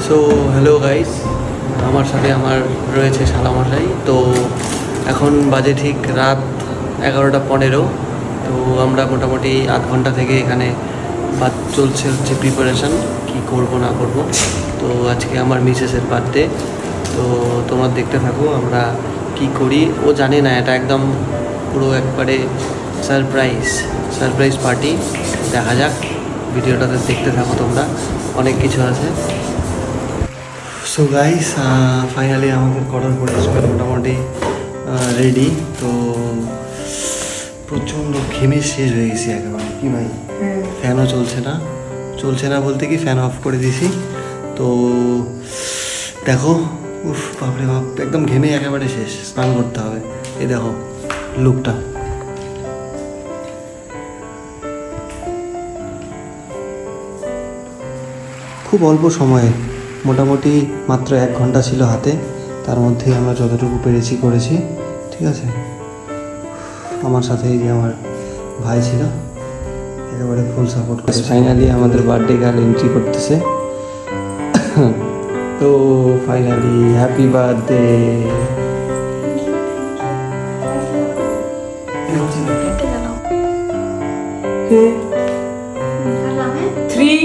So hello guys, আমার সাথে আমার রয়েছে শালামশাই। তো এখন বাজে ঠিক রাত 11:15। তো আমরা মোটামুটি আধ ঘন্টা থেকে এখানে চলছে হচ্ছে প্রিপারেশান কী করব না করব। তো আজকে আমার মিসেসের বার্থডে, তো তোমরা দেখতে থাকো আমরা কি করি। ও জানে না, এটা একদম পুরো একবারে সারপ্রাইজ পার্টি। দেখা যাক, ভিডিওটাতে দেখতে থাকো তোমরা, অনেক কিছু আছে। সো গাইস, ফাইনালি আমাদের করার পরিষ্কার মোটামুটি রেডি। তো প্রচণ্ড ঘেমে শেষ হয়ে গেছি একেবারে। কি ভাই, ফ্যানও চলছে না বলতে কি ফ্যান অফ করে দিয়েছি। তো দেখো, উফ বাপরে বাপ, একদম ঘেমে একেবারে শেষ। স্নান করতে হবে। এই দেখো লুকটা। খুব অল্প সময়ে, মোটামুটি মাত্র 1 ঘন্টা ছিল হাতে, তার মধ্যেই আমরা যতটুকু পেরেছি করেছি। ঠিক আছে, আমার সাথে এই যে আমার ভাই ছিল, একেবারে ফুল সাপোর্ট করে। ফাইনালি আমাদের বার্থডে গার্ল এন্ট্রি করতেছে। তো ফাইনালি হ্যাপি বার্থডে। Three,